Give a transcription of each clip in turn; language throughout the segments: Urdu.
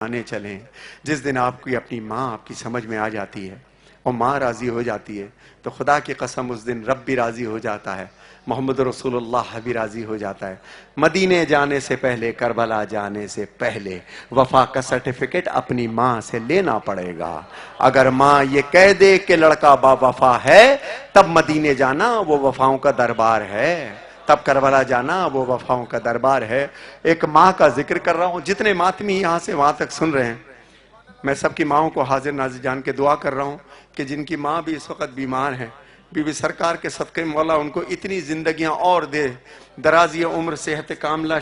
آنے چلیں. جس دن آپ کی اپنی ماں آپ کی سمجھ میں آ جاتی ہے اور ماں راضی ہو جاتی ہے تو خدا کی قسم اس دن رب بھی راضی ہو جاتا ہے, محمد رسول اللہ بھی راضی ہو جاتا ہے. مدینے جانے سے پہلے, کربلا جانے سے پہلے وفا کا سرٹیفکیٹ اپنی ماں سے لینا پڑے گا. اگر ماں یہ کہہ دے کہ لڑکا با وفا ہے تب مدینے جانا وہ وفاؤں کا دربار ہے, تب کربلا جانا وہ وفاؤں کا دربار ہے. ایک ماں کا ذکر کر رہا ہوں, جتنے ماتمی یہاں سے وہاں تک سن رہے ہیں, میں سب کی ماؤں کو حاضر ناظر جان کے دعا کر رہا ہوں کہ جن کی ماں بھی اس وقت بیمار ہیں, بی بی سرکار کے صدقے مولا ان کو اتنی زندگیاں اور دے, درازی عمر, صحت کاملہ,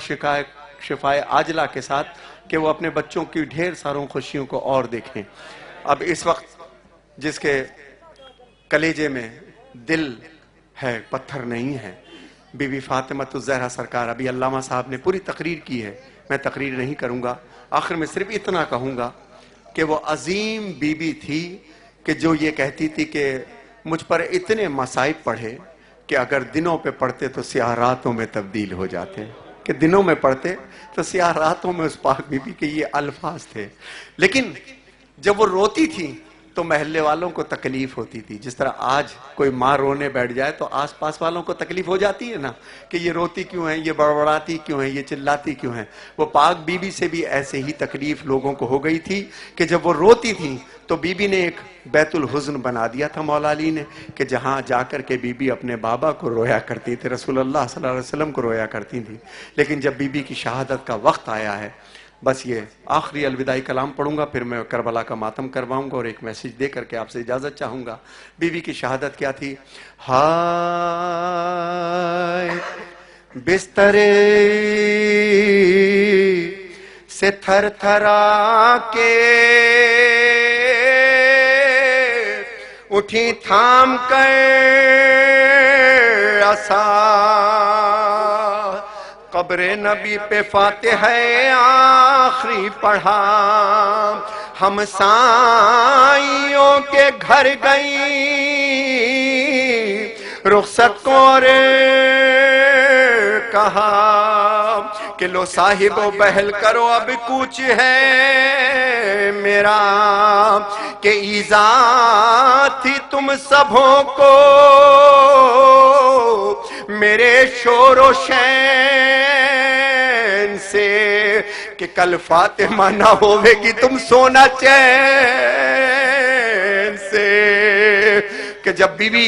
شفائے عاجلہ کے ساتھ, کہ وہ اپنے بچوں کی ڈھیر ساروں خوشیوں کو اور دیکھیں. اب اس وقت جس کے کلیجے میں دل ہے پتھر نہیں ہے, بی بی فاطمہ الزہرا سرکار. ابھی علامہ صاحب نے پوری تقریر کی ہے, میں تقریر نہیں کروں گا, آخر میں صرف اتنا کہوں گا کہ وہ عظیم بی بی تھی کہ جو یہ کہتی تھی کہ مجھ پر اتنے مصائب پڑھے کہ اگر دنوں پہ پڑھتے تو سیاہ راتوں میں تبدیل ہو جاتے, کہ دنوں میں پڑھتے تو سیاہ راتوں میں. اس پاک بی بی کے یہ الفاظ تھے. لیکن جب وہ روتی تھی تو محلے والوں کو تکلیف ہوتی تھی. جس طرح آج کوئی ماں رونے بیٹھ جائے تو آس پاس والوں کو تکلیف ہو جاتی ہے نا, کہ یہ روتی کیوں ہے, یہ بڑبڑاتی کیوں ہے, یہ چلاتی کیوں ہے. وہ پاک بی بی سے بھی ایسے ہی تکلیف لوگوں کو ہو گئی تھی کہ جب وہ روتی تھی تو بی بی نے ایک بیت الحزن بنا دیا تھا مولا علی نے, کہ جہاں جا کر کے بی بی اپنے بابا کو رویا کرتی تھی, رسول اللہ صلی اللہ علیہ وسلم کو رویا کرتی تھی. لیکن جب بی بی کی شہادت کا وقت آیا ہے, بس یہ آخری الوداعی کلام پڑھوں گا, پھر میں کربلا کا ماتم کرواؤں گا اور ایک میسج دے کر کے آپ سے اجازت چاہوں گا. بی بی کی شہادت کیا تھی؟ ہائے بسترے سے تھر تھرا کے اٹھی تھام کر عصا, قبر نبی پہ فاتحہ آخری پڑھا, ہمسائیوں کے گھر گئی, رخصت کو کہا کہ لو صاحب و بہل کرو اب کچھ ہے میرا, کہ ایذا تھی تم سبوں کو میرے شور و شین سے, کہ کل فاطمہ نہ ہوئے گی تم سونا چین سے. کہ جب بی بی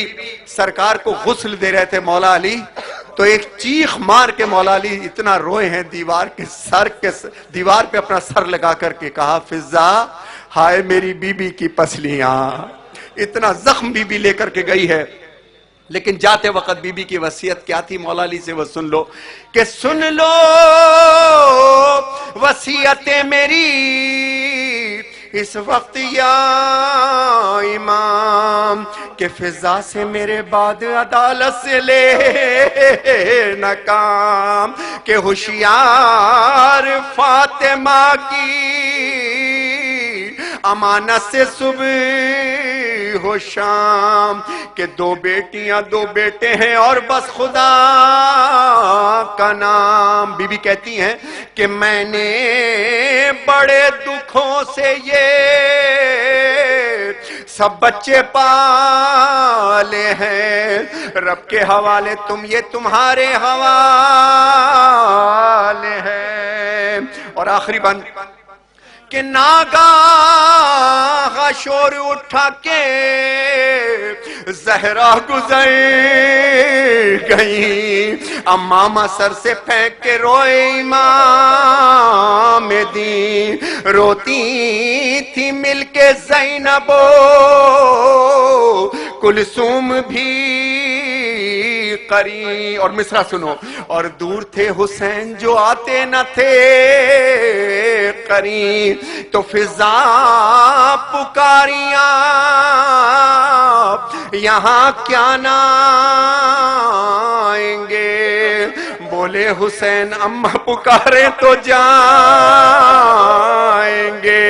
سرکار کو غسل دے رہے تھے مولا علی تو ایک چیخ مار کے مولا علی اتنا روئے ہیں, دیوار پہ اپنا سر لگا کر کے کہا, فضا ہائے میری بی بی کی پسلیاں. اتنا زخم بی بی لے کر کے گئی ہے. لیکن جاتے وقت بی بی کی وصیت کیا تھی مولا علی سے, وہ سن لو, کہ سن لو وصیت میری اس وقت یا امام, کہ فضا سے میرے بعد عدالت سے لے نہ کام, کہ ہوشیار فاطمہ کی امانت سے صبح ہو شام, کہ دو بیٹیاں دو بیٹے ہیں اور بس خدا کا نام. بی بی کہتی ہیں کہ میں نے بڑے دکھوں سے یہ سب بچے پالے ہیں, رب کے حوالے تم, یہ تمہارے حوالے ہیں. اور آخری بند کہ ناگاہ شور اٹھا کے زہرا گزر گئی, امامہ سر سے پھینک کے روئے امام دین, روتی تھی مل کے زینب و کلثوم بھی قری. اور مصرع سنو, اور دور تھے حسین جو آتے نہ تھے قریب, تو فضا پکاریاں یہاں کیا نہ آئیں گے, بولے حسین اماں پکارے تو جائیں گے.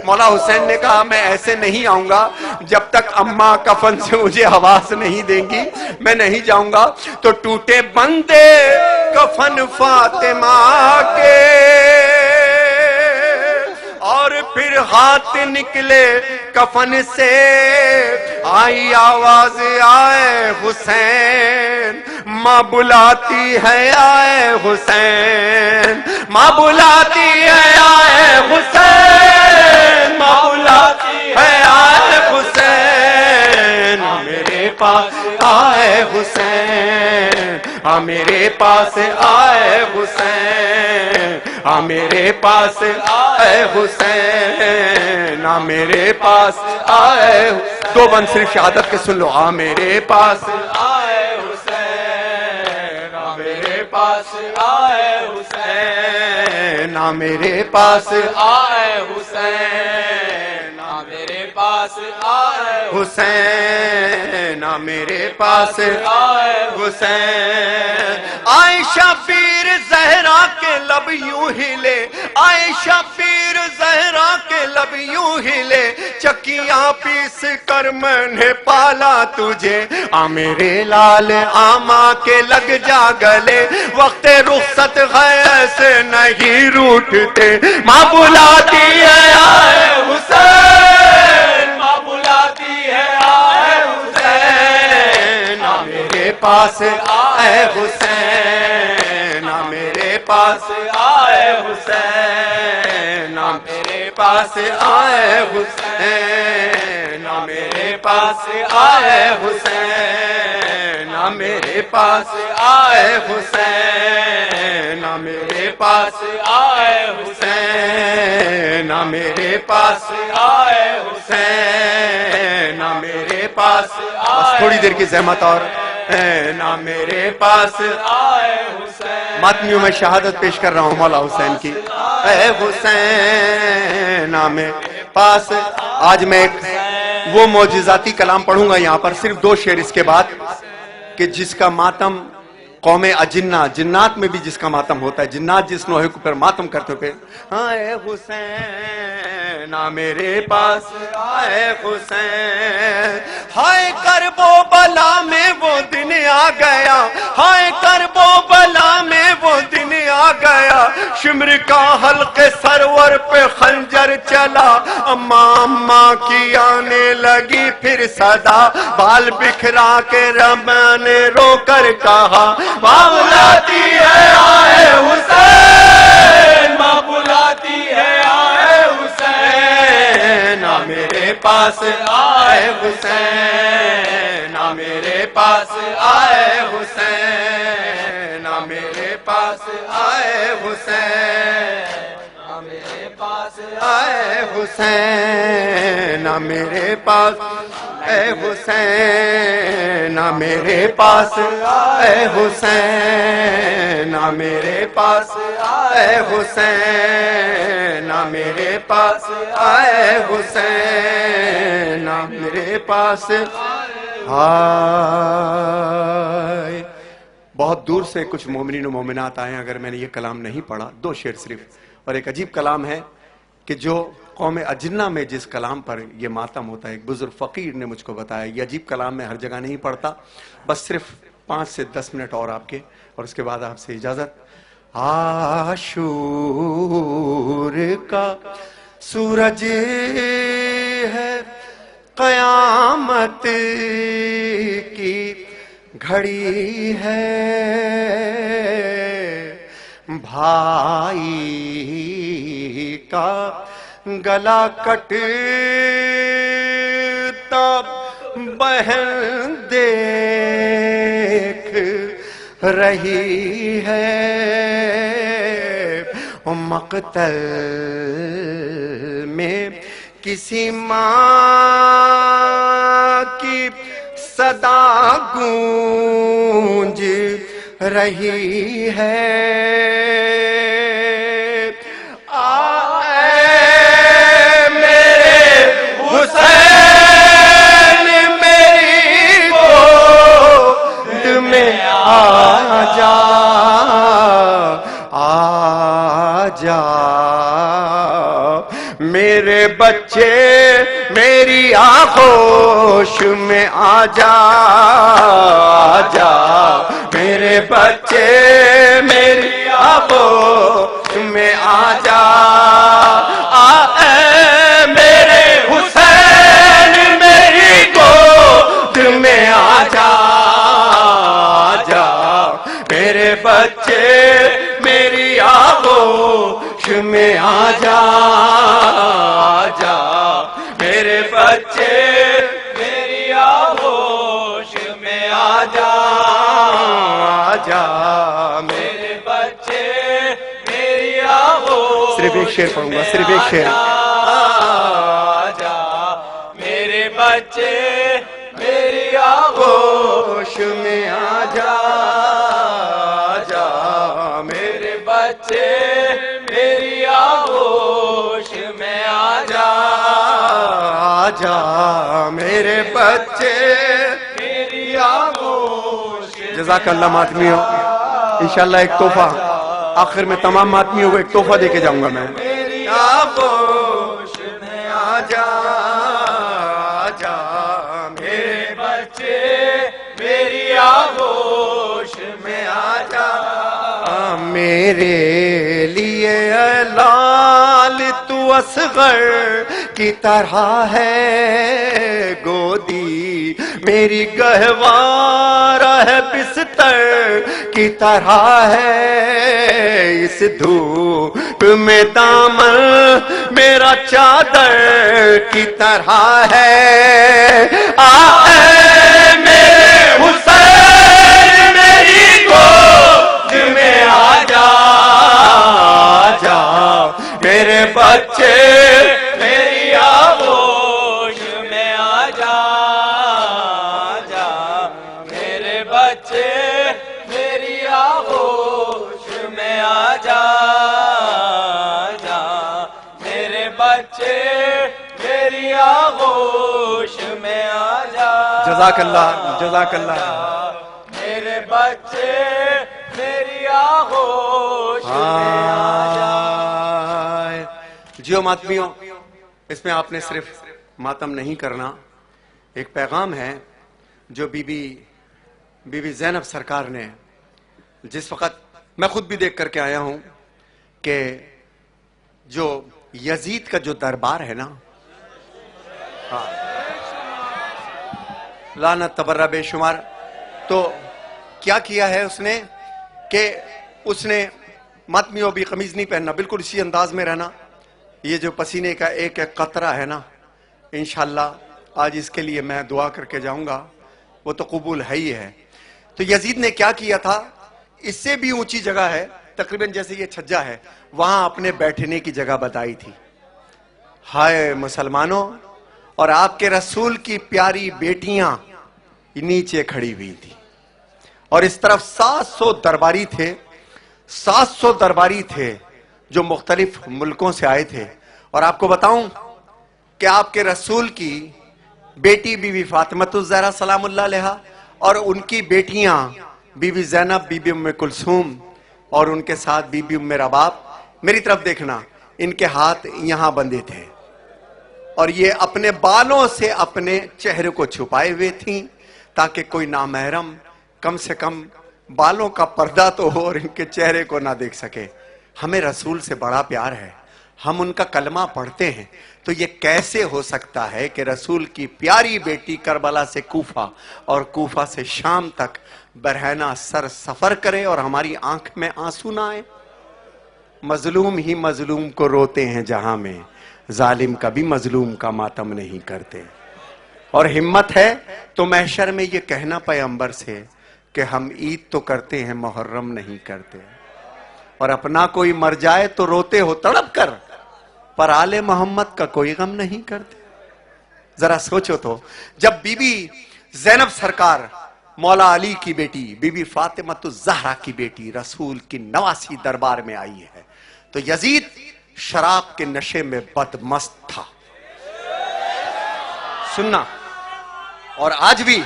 مولا حسین نے کہا میں ایسے نہیں آؤں گا جب تک اماں کفن سے مجھے حواس نہیں دیں گی, میں نہیں جاؤں گا. تو ٹوٹے بندے کفن فاطمہ کے ہاتھ نکلے کفن سے، آئی آواز آئے حسین، ماں بلاتی ہے آئے حسین، ماں بلاتی ہے آئے حسین، ماں بلاتی ہے آئے حسین، میرے پاس آئے حسین، میرے پاس آئے حسین، میرے پاس آئے حسین، میرے پاس آئے، دو بند صرف شہادت کے سن لو، میرے پاس آئے حسین، میرے پاس آئے حسین، میرے پاس آئے حسین، میرے پاس آئے حسین، میرے پاس آئے حسین، عائشہ پیر زہرا کے لب یوں ہلے، عائشہ پیر زہرا کے لب یوں ہلے، چکیاں پیس کر میں نے پالا تجھے، میرے لال آما کے لگ جا گلے، وقت رخصت غیر سے نہیں روٹتے، ماں بلاتی ہے آئے حسین، ماں بلاتی ہے آئے حسین، میرے پاس آئے حسین، میرے پاس آئے حسین، میرے پاس آئے حسین، میرے پاس آئے حسین، میرے پاس آئے حسین، میرے پاس آئے حسین، میرے پاس آئے حسین، میرے پاس، بس تھوڑی دیر کی زحمت اور، میرے پاس آئے حسین، ماتمیوں میں شہادت پیش کر رہا ہوں مولا حسین کی، اے حسین میرے پاس۔ آج میں ایک وہ معجزاتی کلام پڑھوں گا یہاں پر، صرف دو شعر اس کے بعد، کہ جس کا ماتم قوم اجنہ، جنات میں بھی جس کا ماتم ہوتا ہے، جنات جس نوحے کو پر ماتم کرتے ہو پھر، اے حسین میرے پاس آئے حسین، ہائے کرب و بلا میں وہ دن آ گیا، ہائے کرب و بلا میں وہ دن آ گیا، شمر کا حلق سرور پہ خنجر چلا، اماں کی آنے لگی پھر صدا، بال بکھرا کے رب نے رو کر کہا، ماں بلاتی ہے آئے حسین، ماں بلاتی ہے آئے حسین، میرے پاس آئے حسین، میرے پاس آئے حسین، میرے پاس آئے حسین، میرے پاس آئے حسین، میرے پاس اے حسین، میرے پاس اے حسین، میرے پاس اے حسین، میرے پاس اے حسین، میرے پاس آئے۔ بہت دور سے کچھ مومنین و مومنات آئے ہیں، اگر میں نے یہ کلام نہیں پڑھا، دو شعر صرف، اور ایک عجیب کلام ہے کہ جو قوم اجنہ میں جس کلام پر یہ ماتم ہوتا ہے، ایک بزرگ فقیر نے مجھ کو بتایا، یہ عجیب کلام میں ہر جگہ نہیں پڑھتا، بس صرف 5 سے 10 منٹ اور آپ کے، اور اس کے بعد آپ سے اجازت۔ عاشور کا سورج ہے، قیامت کی گھڑی ہے، بھائی کا گلا کٹتا بہن دیکھ رہی ہے، مقتل میں کسی ماں کی صدا گونج رہی ہے، میرے بچے میری آغوش میں آ جا، میرے بچے میری آغوش میں آ جا، اے میں آ جا میرے بچے میری آغوش میں آ جا میرے بچے میری آغوش. صرف ایک شعر پڑھوں گا, صرف ایک شعر. میرے بچے میری آغوش میں آ جا میرے بچے میری آغوش میں آ جا میرے بچے میری آغوش. جزاک اللہ ماتمیوں. انشاءاللہ ایک تحفہ آخر میں تمام ماتمیوں کو ایک تحفہ دے کے جاؤں گا میں. میری آغوش میں آ جا میرے بچے میری آغوش میں آ جا. میرے لیے اے لال تو اصغر کی طرح ہے گودی, میری گہوارہ ہے بستر کی طرح ہے, اس دھوپ میں دامن میرا چادر کی طرح ہے. آئے میرے حسین میری گود میں آ جا میرے بچے میری آغوش میں آ جا میرے بچے میری آغوش میں آ جا میرے بچے میری آغوش میں آ جا. جزاک اللہ, جزاک اللہ. میرے بچے میری آغوش میں آ جا. جیو ماتمیوں, اس میں آپ نے صرف ماتم نہیں کرنا, ایک پیغام ہے جو بی بی زینب سرکار نے, جس وقت میں خود بھی دیکھ کر کے آیا ہوں کہ جو یزید کا جو دربار ہے نا, لعنت تبرہ بے شمار, تو کیا کیا ہے اس نے کہ اس نے ماتمیوں بھی قمیض نہیں پہننا, بالکل اسی انداز میں رہنا. یہ جو پسینے کا ایک ایک قطرہ ہے نا, انشاءاللہ آج اس کے لیے میں دعا کر کے جاؤں گا, وہ تو قبول ہے ہی ہے. تو یزید نے کیا کیا تھا, اس سے بھی اونچی جگہ ہے تقریباً جیسے یہ چھجا ہے, وہاں اپنے بیٹھنے کی جگہ بتائی تھی. ہائے مسلمانوں, اور آپ کے رسول کی پیاری بیٹیاں نیچے کھڑی ہوئی تھی, اور اس طرف 700 درباری تھے, 700 درباری تھے جو مختلف ملکوں سے آئے تھے. اور آپ کو بتاؤں کہ آپ کے رسول کی بیٹی بی بی فاطمۃ الزہرا سلام اللہ علیہا اور ان کی بیٹیاں بی بی زینب, بی بی ام کلثوم اور ان کے ساتھ بی بی ام رباب, میری طرف دیکھنا, ان کے ہاتھ یہاں بندھے تھے اور یہ اپنے بالوں سے اپنے چہرے کو چھپائے ہوئے تھیں تاکہ کوئی نامحرم کم سے کم بالوں کا پردہ تو ہو اور ان کے چہرے کو نہ دیکھ سکے. ہمیں رسول سے بڑا پیار ہے, ہم ان کا کلمہ پڑھتے ہیں, تو یہ کیسے ہو سکتا ہے کہ رسول کی پیاری بیٹی کربلا سے کوفہ اور کوفہ سے شام تک برہنہ سر سفر کرے اور ہماری آنکھ میں آنسو نہ آئے. مظلوم ہی مظلوم کو روتے ہیں جہاں میں, ظالم کبھی مظلوم کا ماتم نہیں کرتے. اور ہمت ہے تو محشر میں یہ کہنا پیغمبر سے کہ ہم عید تو کرتے ہیں محرم نہیں کرتے, اور اپنا کوئی مر جائے تو روتے ہو تڑپ کر, پر آل محمد کا کوئی غم نہیں کرتے. ذرا سوچو تو, جب بی بی زینب سرکار مولا علی کی بیٹی بی بی فاطمۃ الزہرا کی بیٹی رسول کی نواسی دربار میں آئی ہے, تو یزید شراب کے نشے میں بدمست تھا. سننا, اور آج بھی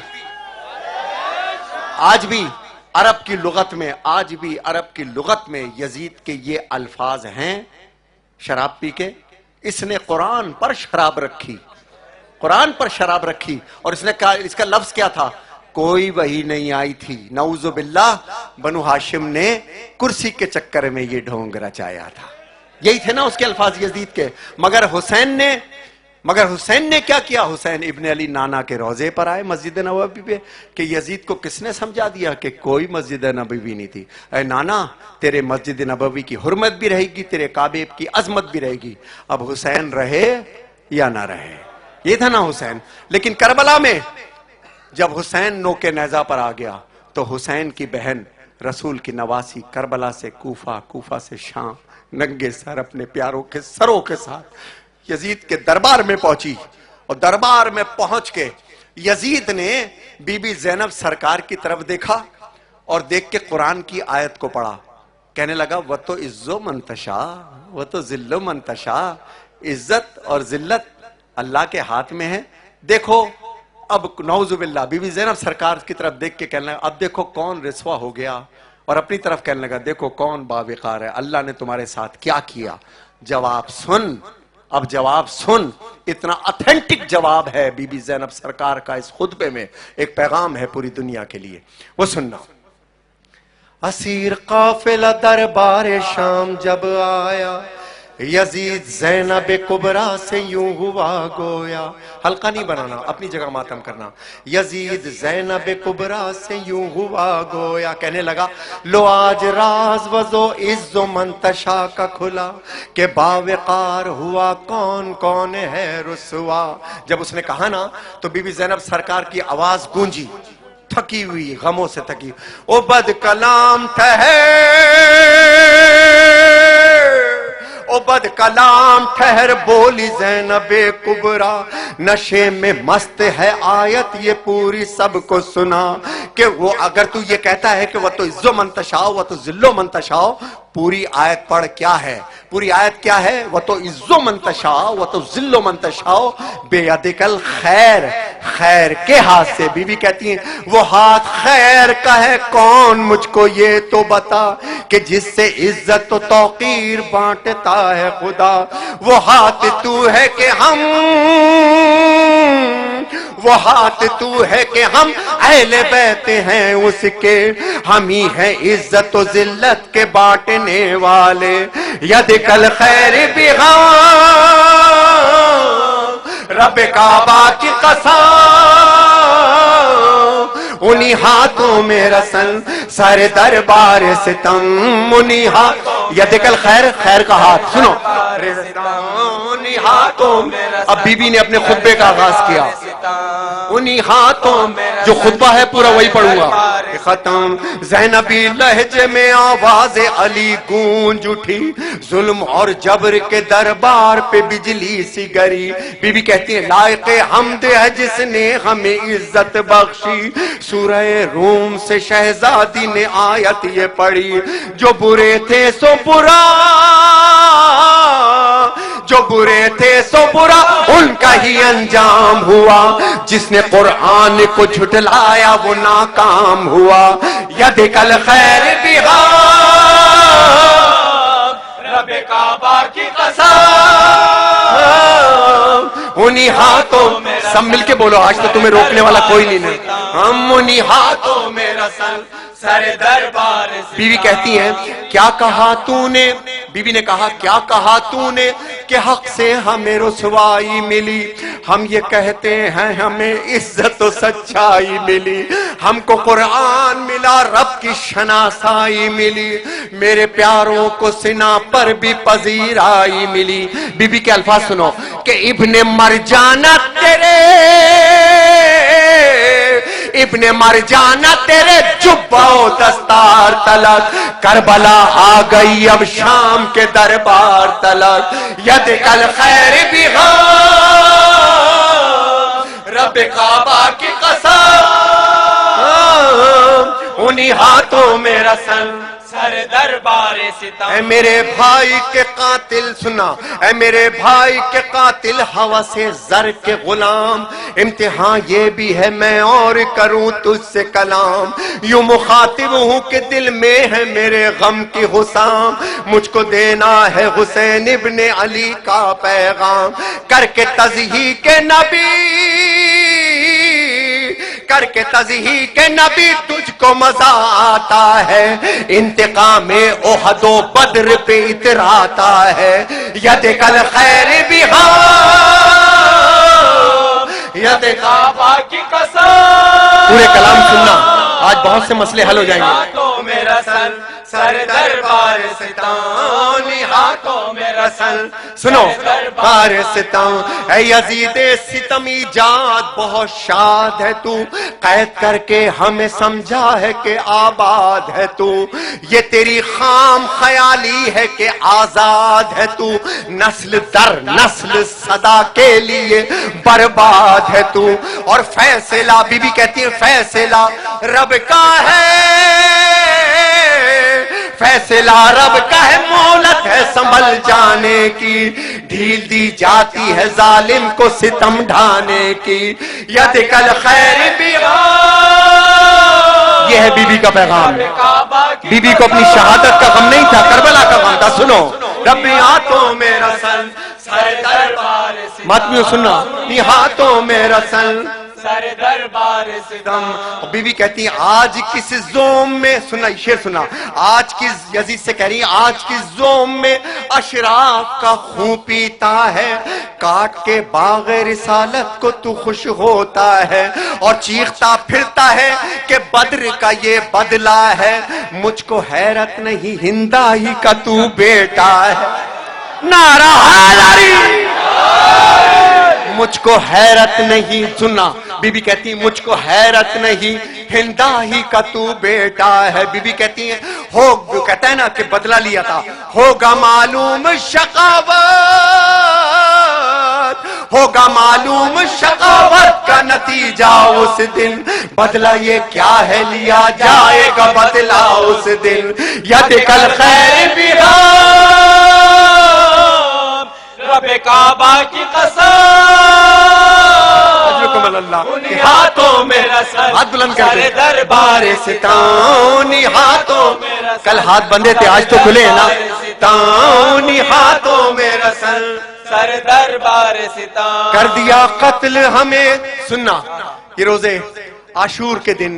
عرب کی لغت میں, آج بھی عرب کی لغت میں یزید کے یہ الفاظ ہیں شراب پی کے. اس نے قرآن پر شراب رکھی, قرآن پر شراب رکھی, اور اس نے کہا, اس کا لفظ کیا تھا, کوئی وحی نہیں آئی تھی, نعوذ باللہ بنو ہاشم نے کرسی کے چکر میں یہ ڈھونگ رچایا تھا. یہی تھے نا اس کے الفاظ یزید کے. مگر حسین نے مگر حسین نے کیا کیا؟ حسین ابن علی نانا کے روزے پر آئے مسجد نبوی پہ کہ یزید کو کس نے سمجھا دیا کہ کوئی مسجد نبوی نہیں تھی؟ اے نانا، تیرے مسجد نبوی کی حرمت بھی رہے گی، تیرے کعبے کی عظمت بھی رہے گی۔ اب حسین رہے یا نہ رہے، یہ تھا نا حسین۔ لیکن کربلا میں جب حسین نوکے نیزہ پر آ گیا تو حسین کی بہن رسول کی نواسی کربلا سے کوفہ، کوفہ سے شام، ننگے سر اپنے پیاروں کے سروں کے ساتھ یزید کے دربار میں پہنچی، اور دربار میں پہنچ کے یزید نے بی بی زینب سرکار کی طرف دیکھا اور دیکھ کے قرآن کی آیت کو پڑھا، کہنے لگا وَتُو عِزُّ مَن تَشَاءُ وَتُو ذِلُّ مَن تَشَاءُ، عزت اور ذلت اللہ کے ہاتھ میں ہے۔ دیکھو اب نعوذ باللہ بی بی زینب سرکار کی طرف دیکھ کے کہنے لگا اب دیکھو کون رسوا ہو گیا، اور اپنی طرف کہنے لگا دیکھو کون باوقار ہے، اللہ نے تمہارے ساتھ کیا کیا۔ جواب سن، اب جواب سن، اتنا اتھینٹک جواب ہے بی بی زینب سرکار کا اس خطبے میں، ایک پیغام ہے پوری دنیا کے لیے، وہ سننا۔ اسیر قافلہ دربار شام جب آیا، یزید زینب کبرا سے یوں ہوا گویا، حلقہ نہیں بنانا، اپنی جگہ ماتم کرنا۔ یزید زینب کبرا سے یوں ہوا گویا، کہنے لگا لو آج راز وزو عز و منتشا کا کھلا کہ باوقار ہوا کون کون ہے رسوا۔ جب اس نے کہا نا تو بی بی زینب سرکار کی آواز گونجی، تھکی ہوئی، غموں سے تھکی، او بد کلام او بد کلام ٹھہر بولی زینب کبرا، نشے میں مست ہے آیت یہ پوری سب کو سنا، کہ وہ اگر تو یہ کہتا ہے کہ وہ تو عزو منتشاؤ وہ تو ذلو منتشاؤ، پوری آیت پڑھ کیا ہے؟ پوری آیت کیا ہے؟ وہ تو عزو منتشاؤ وہ تو ذلو منتشاؤ بیدک الخیر، خیر کے ہاتھ سے۔ بی بی کہتی ہیں وہ ہاتھ خیر کا ہے کون، مجھ کو یہ تو بتا کہ جس سے عزت و توقیر بانٹتا ہے خدا، وہ ہاتھ تو ہے کہ ہم، وہ ہاتھ تو ہے کہ ہم اہل بیت ہیں اس کے، ہم ہی ہیں عزت و ذلت کے بانٹنے والے۔ یدک الخیر بغام رب کعبہ کی قسم، انہی ہاتھوں میں رسن سر دربار ستم، انہی ہاتھ یدک الخیر، خیر کا ہاتھ، سنو، انہی ہاتھوں میں، اب بی بی نے اپنے خطبے کا آغاز کیا، انہی ہاتھوں میں، جو خطبہ ہے پورا وہی پڑھوں گا، ختم۔ زینبی لہجے میں آواز علی گونج اٹھی، ظلم اور جبر کے دربار پہ بجلی سی گری۔ بی بی کہتی ہے لائق حمد ہے جس نے ہمیں عزت بخشی، سورہ روم سے شہزادی نے آیت یہ پڑھی، جو برے تھے سو برا، جو برے تھے سو برا ان کا ہی انجام ہوا، جس نے قرآن کو جھٹلایا وہ ناکام ہوا۔ یدک الخیر بغام رب کعبہ کی قسم، انہی ہاتھوں میں، سب مل کے بولو آج تو تمہیں روکنے والا کوئی نہیں ہے، ہم انہی ہاتھوں میں رسل سر دربار۔ بی بی کہتی ہیں کیا کہا تو نے، بی بی نے کہا کیا کہا تو نے کہ حق سے ہمیں رسوائی ملی، ہم یہ کہتے ہیں ہمیں عزت و سچائی ملی، ہم کو قرآن ملا رب کی شناسائی ملی، میرے پیاروں کو سنا پر بھی پذیرائی ملی۔ بی بی کے الفاظ سنو کہ ابن مرجانہ تیرے، ابن مرجانہ تیرے جبہ و دستار تلک، کربلا آ گئی اب شام کے دربار تلک۔ یدک الخیر بغام رب کعبہ کی قسم، انہی ہاتھوں میں رسن سر دربار ستم۔ اے میرے بھائی کے قاتل سنا، اے میرے بھائی کے قاتل ہوس زر کے غلام، امتحان یہ بھی ہے میں اور کروں تجھ سے کلام، یوں مخاطب ہوں کہ دل میں ہے میرے غم کی حسام، مجھ کو دینا ہے حسین ابن علی کا پیغام، کر کے تضحیق نبی، کر کے تضحیق نبی تجھ کو مزہ آتا ہے، انتقام احد و بدر پہ اتراتا ہے۔ یدک الخیر بغام ید کعبہ کی قسم پورے کلام سننا، آج بہت سے مسئلے حل ہو جائیں گے. ہاتھوں میں رسل سر دربار ستان، ہاتھوں میں رسل سنو بار ستم، اے یزید ستمی جات بہت شاد ہے تو، قید کر کے ہمیں سمجھا ہے کہ آباد ہے تو، یہ تیری خام خیالی ہے کہ آزاد ہے تو، نسل در نسل صدا کے لیے برباد ہے تو. اور فیصلہ بی بی کہتی ہے فیصلہ رب کا ہے، فیصلہ رب کا ہے، مہلت ہے سنبھل جانے کی، ڈھیل دی جاتی ہے ظالم کو ستم ڈھانے کی. ید کل خیر یہ ہے بی بی کا پیغام. بی بی کو اپنی شہادت کا غم نہیں تھا، کربلا کا غم تھا. سنو رب ہاتھوں میں رسل سر دربار ماتمیوں سننا، ہاتھوں میں رسل سر دربار ستم. بی بی کہتی ہیں آج کس زوم میں، سننا شعر سننا، آج کس، یزید سے کہہ رہی ہیں آج کس زوم میں اشراق کا خون پیتا ہے، کاٹ کے باغ رسالت کو تو خوش ہوتا ہے، اور چیختا پھرتا ہے کہ بدر کا یہ بدلہ ہے. مجھ کو حیرت نہیں ہندا ہی کا تو بیٹا ہے. نعرہ حیدری. مجھ کو حیرت نہیں، سننا بی بی کہتی ہیں مجھ کو حیرت نہیں ہندا ہی کا تو بیٹا ہے. بی بی کہتی ہیں ہو، کہتا ہے نا کہ بدلہ لیا تھا، ہوگا معلوم شقاوت، ہوگا معلوم شقاوت کا نتیجہ اس دن، بدلہ یہ کیا ہے لیا جائے گا بدلہ اس دن. ید کل خیر بہار رب کعبہ کی قسم، انہی ہاتھوں میں رسل ہاتھ بلند کرتے سر دربار تانی ہاتھوں، کل ہاتھ بندے تھے آج تو کھلے ہیں نا. تانی ہاتھوں میں رسل سر دربار ستان، کر دیا قتل ہمیں. سننا یہ روزے عاشور کے دن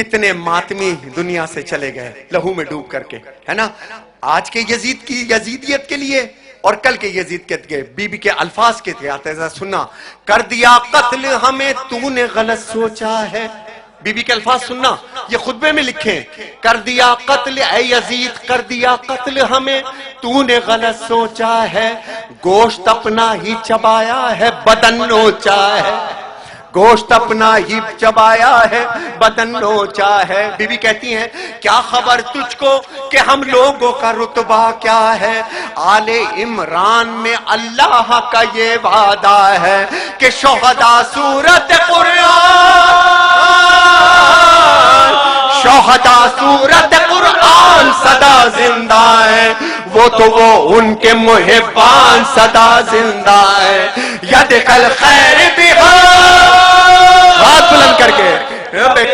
اتنے ماتمی دنیا سے چلے گئے لہو میں ڈوب کر کے، ہے نا. آج کے یزید کی یزیدیت کے لیے اور کل کے یزید کے بی بی کے الفاظ کے تھے. آتے ہیں سننا، کر دیا قتل ہمیں تو نے غلط سوچا ہے. بی بی کے الفاظ سننا، یہ خطبے میں لکھیں، کر دیا قتل اے یزید، کر دیا قتل ہمیں تو نے غلط سوچا ہے، گوشت اپنا ہی چبایا ہے بدن نوچا ہے، گوشت اپنا ہی چبایا ہے بدن نوچا ہے. بی بی کہتی ہیں کیا خبر تجھ کو کہ ہم لوگوں کا رتبہ کیا ہے، آل عمران میں اللہ کا یہ وعدہ ہے کہ شہداء سورت قرآن، شہداء سورت قرآن صدا زندہ ہے، وہ تو وہ ان کے محبان صدا زندہ ہے. ید کل خیر بہار ہاتھ بلند کر کے